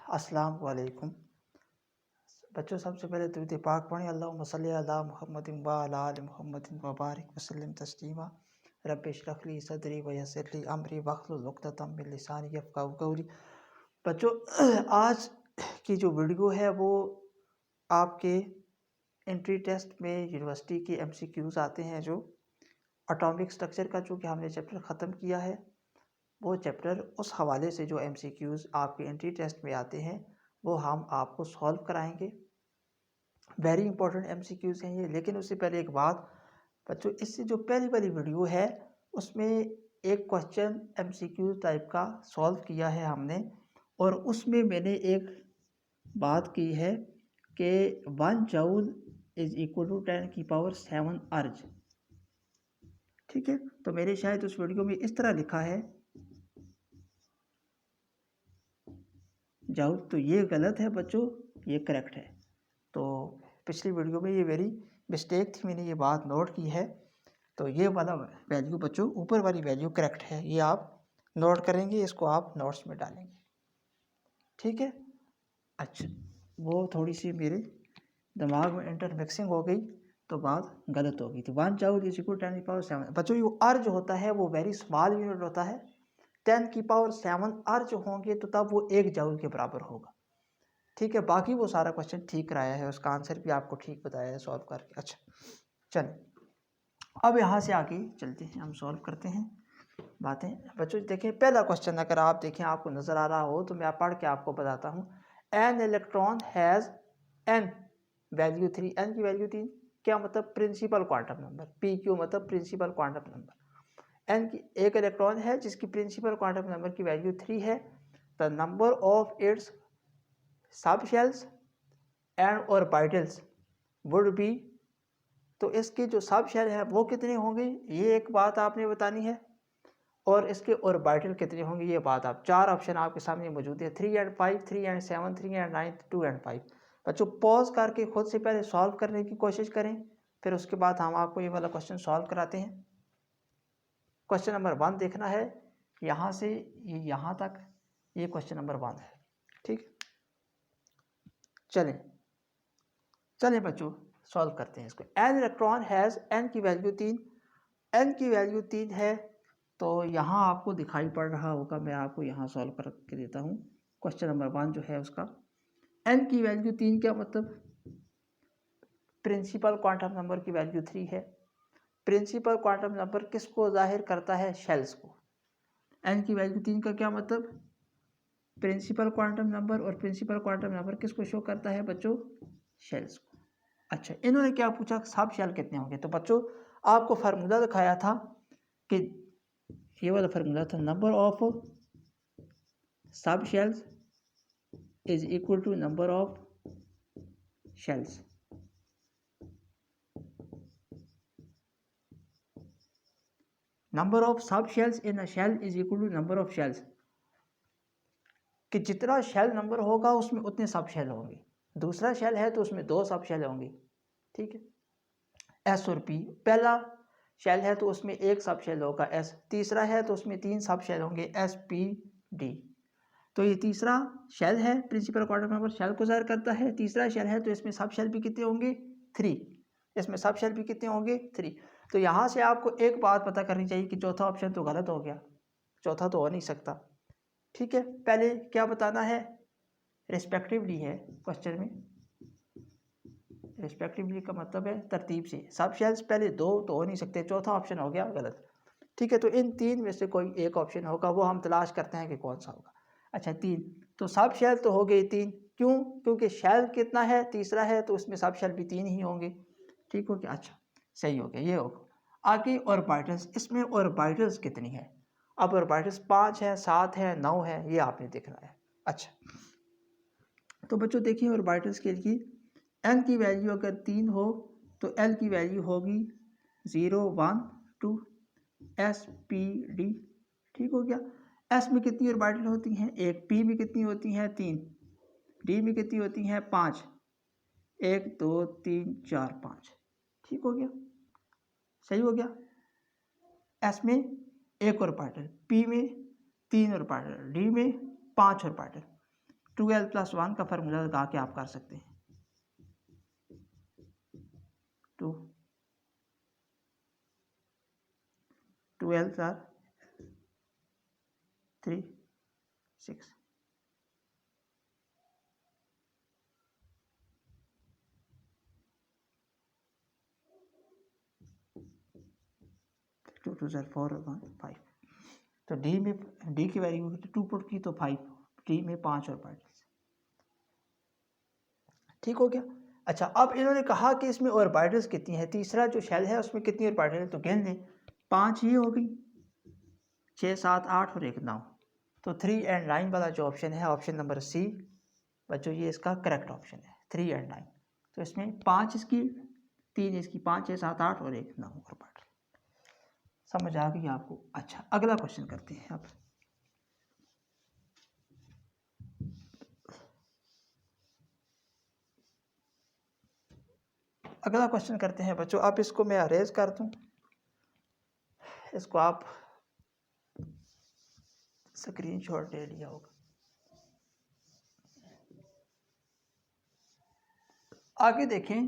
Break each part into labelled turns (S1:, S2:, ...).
S1: अस्सलाम वालेकुम बच्चों। सबसे पहले दुरूद पाक पढ़ें। अल्लाहुम्मा सल्ली अला मुहम्मदिन व अला आलि मुहम्मदिन व बारिक वसल्लिम तस्लीमा। रब्बि इश्रह ली सदरी व यस्सिर ली अमरी वहलुल उक़दतम मिन लिसानी यफ़क़हू क़ौली। बच्चों, आज की जो वीडियो है वो आपके एंट्री टेस्ट में यूनिवर्सिटी के MCQs आते हैं। जो एटॉमिक स्ट्रक्चर का चूँकि हमने चैप्टर ख़त्म किया है, वो चैप्टर उस हवाले से जो MCQs आपके एंट्री टेस्ट में आते हैं वो हम आपको सॉल्व कराएंगे। वेरी इंपॉर्टेंट MCQs हैं ये। लेकिन उससे पहले एक बात बच्चों, इससे जो पहली वाली वीडियो है उसमें एक क्वेश्चन MCQ टाइप का सॉल्व किया है हमने, और उसमें मैंने एक बात की है कि 1 जूल इज इक्वल टू 10 की पावर 7 अर्ज। ठीक है, तो मेरे शायद उस वीडियो में इस तरह लिखा है जूल, तो ये गलत है बच्चों, ये करेक्ट है। तो पिछली वीडियो में ये मेरी मिस्टेक थी, मैंने ये बात नोट की है। तो ये वाला वैल्यू बच्चों, ऊपर वाली वैल्यू करेक्ट है, ये आप नोट करेंगे, इसको आप नोट्स में डालेंगे। ठीक है। अच्छा, वो थोड़ी सी मेरे दिमाग में इंटरमिक्सिंग हो गई तो बात गलत हो गई थी। 1 जूल इज इक्वल 10 की पावर 7 बच्चों, ये अर्ज होता है वो वेरी स्मॉल यूनिट होता है। 10 की पावर 7 अर्ज होंगे तो तब वो 1 जूल के बराबर होगा। ठीक है, बाकी वो सारा क्वेश्चन ठीक कराया है, उसका आंसर भी आपको ठीक बताया है सॉल्व करके। अच्छा चलिए, अब यहाँ से आगे चलते हैं, हम सॉल्व करते हैं बातें। बच्चों देखें, पहला क्वेश्चन अगर आप देखें, आपको नज़र आ रहा हो तो मैं पढ़ के आपको बताता हूँ। N electron has N value 3। N की वैल्यू 3 क्या मतलब? Principal quantum number. PQ मतलब प्रिंसिपल क्वांटम नंबर। एन की एक इलेक्ट्रॉन है जिसकी प्रिंसिपल क्वांटम नंबर की वैल्यू 3 है। The number of its subshells and orbitals would be, तो इसके जो सब शेल है वो कितने होंगे, ये एक बात आपने बतानी है। और इसके ऑर्बिटल कितने होंगे ये बात आप, 4 ऑप्शन आपके सामने मौजूद है, 3 एंड 5, 3 एंड 7, 3 एंड 9, 2 एंड 5। बच्चों पॉज करके खुद से पहले सॉल्व करने की कोशिश करें, फिर उसके बाद हम आपको ये वाला क्वेश्चन सॉल्व कराते हैं। क्वेश्चन नंबर 1 देखना है, यहाँ से ये यहाँ तक, ये क्वेश्चन नंबर 1 है। ठीक, चलें चलें बच्चों सॉल्व करते हैं इसको। एन इलेक्ट्रॉन हैज़, एन की वैल्यू 3, एन की वैल्यू 3 है। तो यहाँ आपको दिखाई पड़ रहा होगा, मैं आपको यहाँ सॉल्व करके देता हूँ। क्वेश्चन नंबर 1 जो है उसका एन की वैल्यू 3 क्या मतलब? प्रिंसिपल क्वांटम नंबर की वैल्यू 3 है। प्रिंसिपल क्वांटम नंबर किसको जाहिर करता है? शेल्स को। एन की वैल्यू 3 का क्या मतलब? प्रिंसिपल क्वांटम नंबर, और प्रिंसिपल क्वांटम नंबर किसको शो करता है बच्चों? शेल्स को। अच्छा, इन्होंने क्या पूछा? सब शेल कितने होंगे? तो बच्चों आपको फार्मूला दिखाया था कि ये वाला फार्मूला था, number of sub shells is equal to number of shells. Number of sub shells in a shell is equal to number of shells, कि जितना शेल नंबर होगा उसमें उतने सब शेल होंगे। दूसरा शेल है तो उसमें 2 सब शेल होंगे। ठीक है, S और P। पहला शेल है तो उसमें 1 सब शेल होगा S, तीसरा है तो उसमें 3 सब शेल होंगे SPD। तो ये तीसरा शेल है, प्रिंसिपल क्वांटम नंबर शेल को जाहिर करता है। तीसरा शेल है तो इसमें सब शेल भी कितने होंगे? 3। इसमें सब शेल भी कितने होंगे? 3। तो यहाँ से आपको एक बात पता करनी चाहिए कि चौथा ऑप्शन तो गलत हो गया, चौथा तो हो नहीं सकता। ठीक है, पहले क्या बताना है? रिस्पेक्टिवली है क्वेश्चन में। रिस्पेक्टिवली का मतलब है तरतीब से। सब शेल्स पहले 2 तो हो नहीं सकते, चौथा ऑप्शन हो गया गलत। ठीक है, तो इन 3 में से कोई एक ऑप्शन होगा, वो हम तलाश करते हैं कि कौन सा होगा। अच्छा 3, तो सब शेल तो हो गए 3, क्यों? क्योंकि शेल कितना है? तीसरा है, तो उसमें सब शेल भी 3 ही होंगे। ठीक हो गया, अच्छा सही हो गया, ये होगा। आगे ऑर्बिटल्स, इसमें ऑर्बिटल्स कितनी है? अब ऑर्बिटल्स 5 है, 7 है, 9 है, ये आपने देखना है। अच्छा, तो बच्चों देखिए ऑर्बिटल्स के लिए एन की वैल्यू अगर 3 हो तो एल की वैल्यू होगी 0, 1, 2 SPD। ठीक हो गया। एस में कितनी ऑर्बिटल होती हैं? 1। पी में कितनी होती हैं? 3। डी में कितनी होती हैं? 5। 1, 2, 3, 4, 5। ठीक हो गया, सही हो गया। एस में 1 ऑर्बिटल, पी में 3 ऑर्बिटल, डी में 5 ऑर्बिटल। 2l+1 का फार्मूला लगा के आप कर सकते हैं। 2l 3 6 2 2 4 1 5। तो डी में डी की वैल्यू 2 पुट की तो 5, डी में 5 ऑर्बिटल्स। ठीक हो गया। अच्छा, अब इन्होंने कहा कि इसमें ऑर्बिटल्स कितनी है, तीसरा जो शेल है उसमें कितनी ऑर्बिटल है, तो गिन लें। 5 ये हो गई, 6 7 8 और 1 9। तो 3 एंड 9 वाला जो ऑप्शन है, ऑप्शन नंबर सी बच्चों, ये इसका करेक्ट ऑप्शन है, 3 एंड 9। तो इसमें 5 इसकी, 3 इसकी, 5 6 7 8 और 1 9 ऑर्बिटल। समझ आ गई आपको। अच्छा, अगला क्वेश्चन करते हैं अब। अगला क्वेश्चन करते हैं बच्चों। अब इसको मैं अरेज कर दूं, इसको आप स्क्रीनशॉट ले लिया होगा। आगे देखें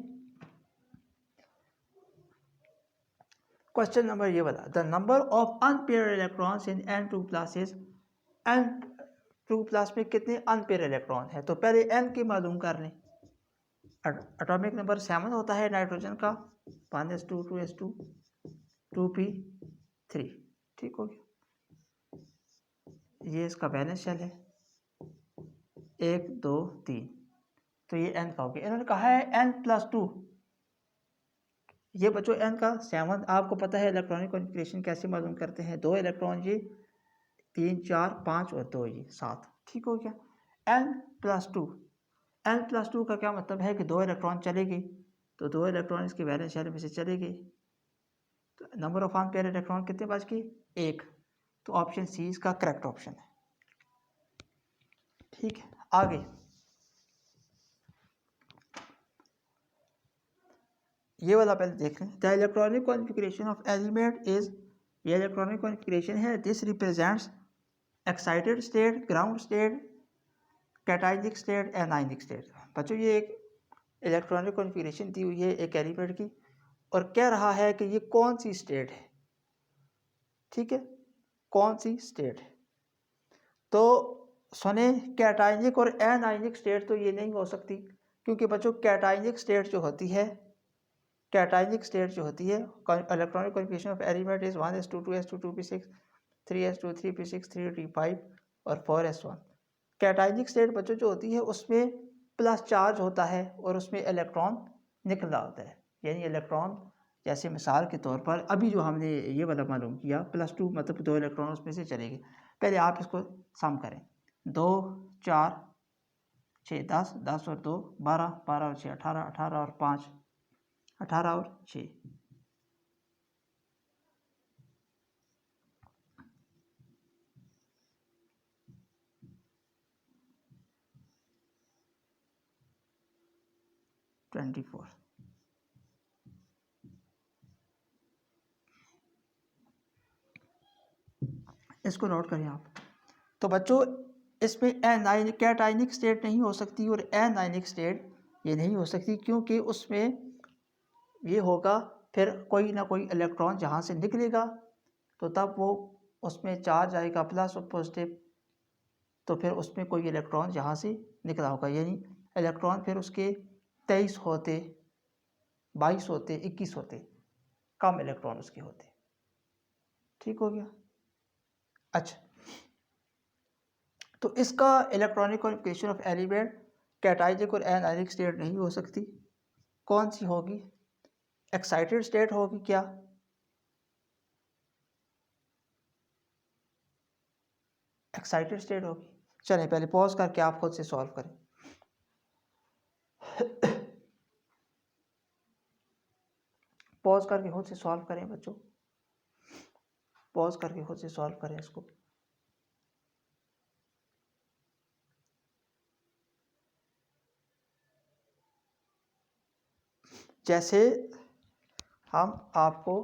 S1: क्वेश्चन नंबर ये वाला, the number of unpair electrons in n2+ is, n2+ में कितने अनपेयर इलेक्ट्रॉन है, तो पहले n की मालूम कर लें। एटॉमिक नंबर 7 होता है नाइट्रोजन का, 1s2 2s2 2p3। ठीक हो गया। ये इसका बैलेंस शेल है, 1 2 3। तो ये n का हो गया। इन्होंने कहा है n+2। ये बच्चों n का 7, आपको पता है इलेक्ट्रॉनिक कॉन्फ़िगरेशन कैसे मालूम करते हैं, 2 इलेक्ट्रॉन ये, 3 4 5 और 2 ये 7। ठीक हो गया। n+2, n+2 का क्या मतलब है कि 2 इलेक्ट्रॉन चले गए, तो 2 इलेक्ट्रॉन इसके वैलेंस शेल में से चले गए, तो नंबर ऑफ अनपेयर इलेक्ट्रॉन कितने बच गए, 1। तो ऑप्शन सी इसका करेक्ट ऑप्शन है। ठीक है, आगे ये वाला पहले देख लें। The electronic configuration of element is, ये इलेक्ट्रॉनिक कॉन्फ़िगरेशन है, this represents excited state, ground state, cationic state, anionic state. बच्चों ये एक इलेक्ट्रॉनिक कॉन्फ़िगरेशन दी हुई है एक एलिमेंट की, और कह रहा है कि ये कौन सी स्टेट है। ठीक है, कौन सी स्टेट है। तो सुने, कैटायनिक और एनायनिक स्टेट तो ये नहीं हो सकती, क्योंकि बच्चों कैटायनिक स्टेट जो होती है, कैटायनिक स्टेट जो होती है, electronic configuration of element is 1s2 2s2 2p6 3s2 3p6 3d5 और 4s1। कैटायनिक स्टेट बच्चों जो होती है उसमें प्लस चार्ज होता है और उसमें इलेक्ट्रॉन निकल रहा होता है। यानी इलेक्ट्रॉन, जैसे मिसाल के तौर पर अभी जो हमने ये वाला मालूम किया, +2 मतलब 2 इलेक्ट्रॉन उसमें से चले गए। पहले आप इसको सम करें, 2 4 6 10 10 और 2 12 12 और 6 18 18 और 5 18 और 6 24। इसको नोट करें आप। तो बच्चों इसमें एनायनिक, कैटायनिक स्टेट नहीं हो सकती और एनायनिक स्टेट ये नहीं हो सकती, क्योंकि उसमें ये होगा फिर कोई ना कोई इलेक्ट्रॉन जहाँ से निकलेगा, तो तब वो उसमें चार्ज आएगा प्लस और पॉजिटिव, तो फिर उसमें कोई इलेक्ट्रॉन जहाँ से निकला होगा, यानी इलेक्ट्रॉन फिर उसके 23 होते, 22 होते, 21 होते, कम इलेक्ट्रॉन उसके होते। ठीक हो गया। अच्छा, तो इसका electronic configuration of element cationic और एनायनिक स्टेट नहीं हो सकती। कौन सी होगी, एक्साइटेड स्टेट होगी क्या, एक्साइटेड स्टेट होगी। चलें पहले पॉज करके आप खुद से सॉल्व करें। पॉज करके खुद से सॉल्व करें बच्चों, पॉज करके खुद से सॉल्व करें इसको। जैसे हम आपको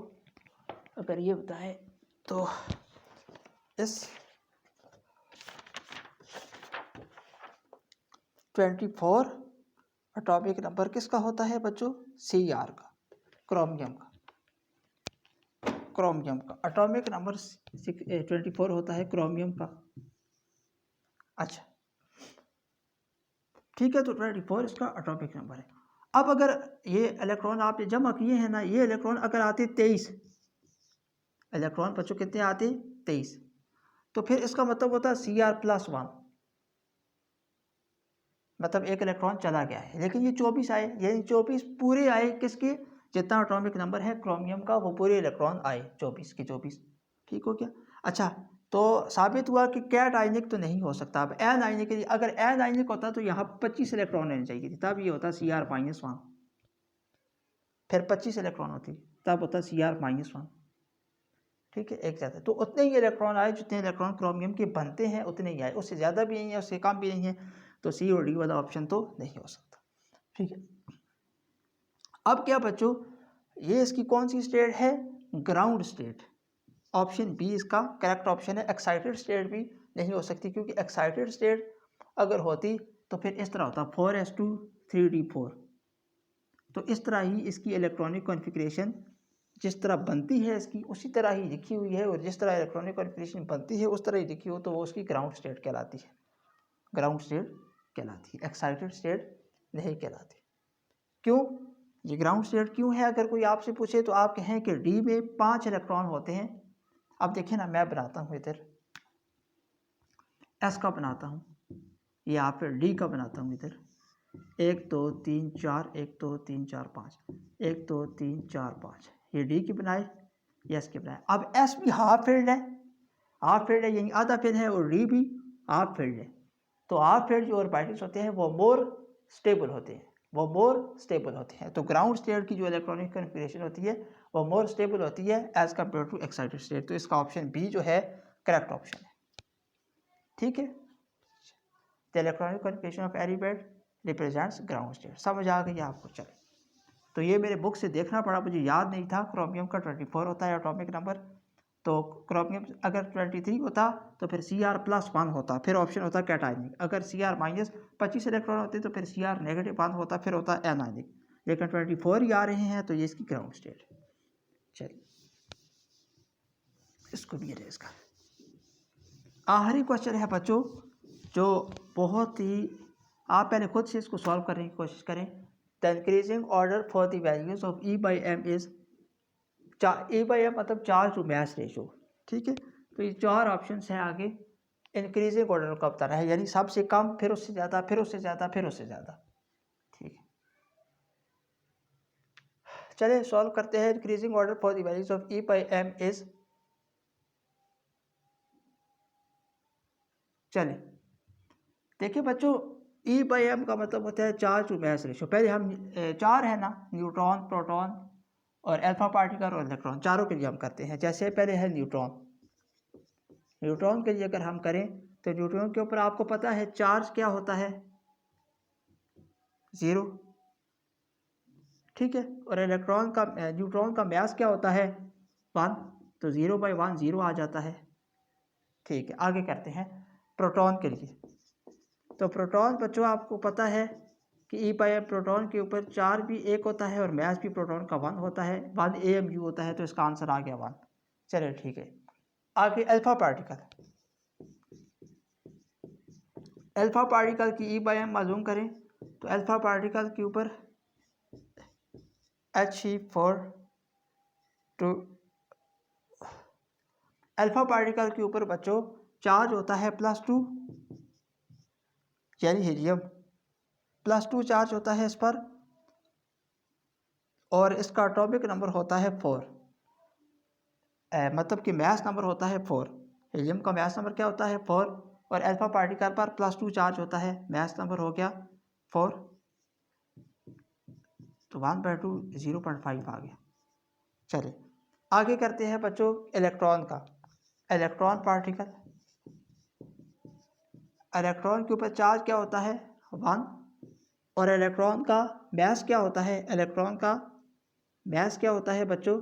S1: अगर ये बताएं तो इस 24 एटॉमिक नंबर किसका होता है बच्चों? Cr का, क्रोमियम का। क्रोमियम का एटॉमिक नंबर 24 होता है क्रोमियम का। अच्छा ठीक है, तो 24 इसका एटॉमिक नंबर है। अब अगर ये इलेक्ट्रॉन आपने जमा किए हैं ना, ये इलेक्ट्रॉन अगर आते 23 इलेक्ट्रॉन बच्चों, कितने आते? 23, तो फिर इसका मतलब होता है Cr+1, मतलब एक इलेक्ट्रॉन चला गया है। लेकिन ये 24 आए, यानी 24 पूरे आए किसके? जितना एटॉमिक नंबर है क्रोमियम का, वो पूरे इलेक्ट्रॉन आए 24 के 24। ठीक हो गया। अच्छा, तो साबित हुआ कि कैट आयनिक तो नहीं हो सकता। अब एन आयनिक के लिए, अगर एन आयनिक होता तो यहाँ 25 इलेक्ट्रॉन रहने चाहिए थी, तब ये होता Cr-1। फिर 25 इलेक्ट्रॉन होती, तब होता Cr-1। ठीक है, एक ज़्यादा, तो उतने ही इलेक्ट्रॉन आए जितने इलेक्ट्रॉन क्रोमियम के बनते हैं, उतने ही आए, उससे ज़्यादा भी नहीं है, उससे कम भी नहीं है। तो सी और डी वाला ऑप्शन तो नहीं हो सकता। ठीक है, अब क्या बच्चों, ये इसकी कौन सी स्टेट है? Ground state. ऑप्शन बी इसका करेक्ट ऑप्शन है। एक्साइटेड स्टेट भी नहीं हो सकती, क्योंकि एक्साइटेड स्टेट अगर होती तो फिर इस तरह होता 4s2 3d4। तो इस तरह ही इसकी इलेक्ट्रॉनिक कॉन्फ़िगरेशन जिस तरह बनती है इसकी, उसी तरह ही लिखी हुई है, और जिस तरह इलेक्ट्रॉनिक कॉन्फ़िगरेशन बनती है उस तरह ही लिखी हो, तो वो उसकी ग्राउंड स्टेट कहलाती है। ग्राउंड स्टेट कहलाती है, एक्साइटेड स्टेट नहीं कहलाती। क्यों? ये ग्राउंड स्टेट क्यों है? अगर कोई आपसे पूछे तो आप कहें कि डी में 5 इलेक्ट्रॉन होते हैं। अब देखिए ना, मैं बनाता हूँ इधर एस का बनाता हूँ, या फिर डी का बनाता हूँ इधर 1 2 3 4, 1 2 3 4 5, 1 2 3 4 5, ये डी की बनाए, एस की बनाए। अब एस भी हाफ फील्ड है, हाफ फील्ड है यानी आधा फील्ड है, और डी भी हाफ फील्ड है। तो हाफ फील्ड जो ऑर्बिटल्स होते हैं वो मोर स्टेबल होते हैं, वो मोर स्टेबल होते हैं। तो ग्राउंड स्टेट की जो इलेक्ट्रॉनिक कॉन्फ़िगरेशन होती है वो मोर स्टेबल होती है as compared to excited state. तो इसका ऑप्शन बी जो है करेक्ट ऑप्शन है। ठीक है, the electronic configuration of element represents ground state. समझ आ गई आपको? चले, तो ये मेरे बुक से देखना पड़ा, मुझे याद नहीं था। क्रोमियम का 24 होता है एटॉमिक नंबर, तो क्रोमियम अगर 23 होता तो फिर Cr+1 होता, फिर ऑप्शन होता कैटायनिक। अगर Cr-25 इलेक्ट्रॉन होते तो फिर Cr-1 होता, फिर होता एनायनिक। लेकिन 24 ही आ रहे हैं, तो ये इसकी ग्राउंड स्टेट है। चलिए, इसको भी रेज कर। आखिरी क्वेश्चन है बच्चों, जो बहुत ही, आप पहले खुद से इसको सॉल्व करने की कोशिश करें। The increasing order for the values of E/m is, E/m मतलब चार्ज टू मास रेशो। ठीक है, तो ये 4 ऑप्शन हैं आगे। इंक्रीजिंग ऑर्डर का बताना है, यानी सबसे कम, फिर उससे ज़्यादा, फिर उससे ज़्यादा, फिर उससे ज़्यादा। ठीक है, चलिए सॉल्व करते हैं। Increasing order for the values of E/m is, चलिए देखिए बच्चों, E/m का मतलब होता है चार्ज टू मास रेशो। पहले हम 4 है ना, न्यूट्रॉन, प्रोटॉन और अल्फा पार्टिकल और इलेक्ट्रॉन, चारों के लिए हम करते हैं। जैसे पहले है न्यूट्रॉन, न्यूट्रॉन के लिए अगर हम करें तो न्यूट्रॉन के ऊपर आपको पता है चार्ज क्या होता है? 0। ठीक है, और इलेक्ट्रॉन का, न्यूट्रॉन का मास क्या होता है? 1। तो 0/1 0 आ जाता है। ठीक है, आगे करते हैं प्रोटॉन के लिए। तो प्रोटॉन बच्चों आपको पता है कि E/m प्रोटॉन के ऊपर चार्ज भी 1 होता है और मास भी प्रोटॉन का 1 होता है, 1 AMU होता है। तो इसका आंसर आ गया 1। चलिए ठीक है, आगे अल्फा पार्टिकल। अल्फा पार्टिकल की E/m मालूम करें तो अल्फा पार्टिकल के ऊपर He4 अल्फा पार्टिकल के ऊपर बच्चों चार्ज होता है +2, यानी हीलियम +2 चार्ज होता है इस पर, और इसका एटॉमिक नंबर होता है 4। मतलब कि मास नंबर होता है 4। हीलियम का मास नंबर क्या होता है? 4, और अल्फा पार्टिकल पर +2 चार्ज होता है, मास नंबर हो गया 4। तो 1/2 0.5 आ गया। चलिए आगे करते हैं बच्चों इलेक्ट्रॉन का। इलेक्ट्रॉन पार्टिकल, इलेक्ट्रॉन के ऊपर चार्ज क्या होता है? 1, और इलेक्ट्रॉन का मास क्या होता है? इलेक्ट्रॉन का मास क्या होता है बच्चों?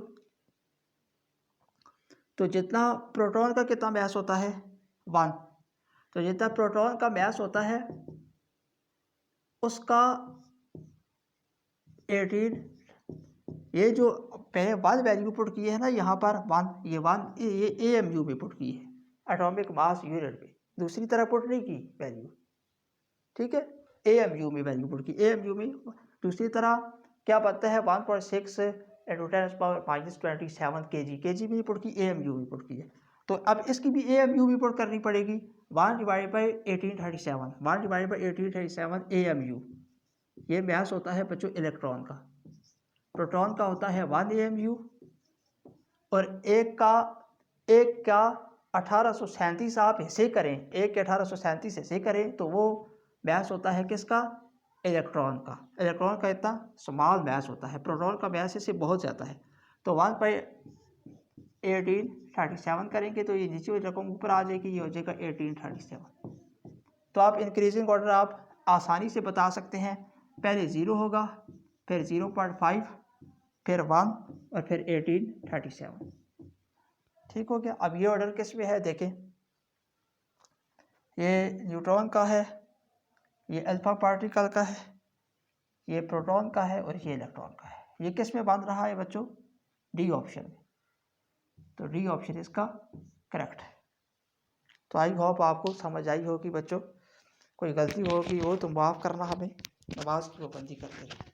S1: तो जितना प्रोटॉन का कितना मास होता है? 1। तो जितना प्रोटॉन का मास होता है उसका 18, ये जो पहले 1 वैल्यू पुट की है ना यहाँ पर 1, ये 1 ये AMU में पुट की है, एटॉमिक मास यूनिट में, दूसरी तरह पुट नहीं की वैल्यू, ठीक है। AMU में वैल्यू पुट की, AMU में। दूसरी तरह क्या बनता है 1.6 × 10⁻⁻27 kg में पुट की, AMU में पुट की है। तो अब इसकी भी AMU में पुट करनी पड़ेगी, 1/1837, 1/1837 AMU। ये मास होता है बच्चों इलेक्ट्रॉन का, प्रोटॉन का होता है 1 AMU, और एक का 1837 आप हिस्से करें, 1 के 1837 हिस्से करें तो वो मास होता है किसका, इलेक्ट्रॉन का। इलेक्ट्रॉन का इतना स्मॉल मास होता है, प्रोटॉन का मास इससे बहुत ज़्यादा है। तो 1/1837 करेंगे तो ये नीचे वाली रकम ऊपर आ जाएगी, ये हो जाएगा 1837। तो आप इंक्रीजिंग ऑर्डर आप आसानी से बता सकते हैं, पहले 0 होगा, फिर 0.5, फिर 1 और फिर 1837। ठीक हो गया। अब ये ऑर्डर किस में है देखें, ये न्यूट्रॉन का है, ये अल्फा पार्टिकल का है, ये प्रोटॉन का है और ये इलेक्ट्रॉन का है। ये किस में बन रहा है बच्चों, डी ऑप्शन में। तो डी ऑप्शन इसका करेक्ट है। तो आई होप आपको समझ आई होगी बच्चों, कोई गलती होगी वो तो माफ़ करना, हमें नमाज की पाबंदी करते रहे।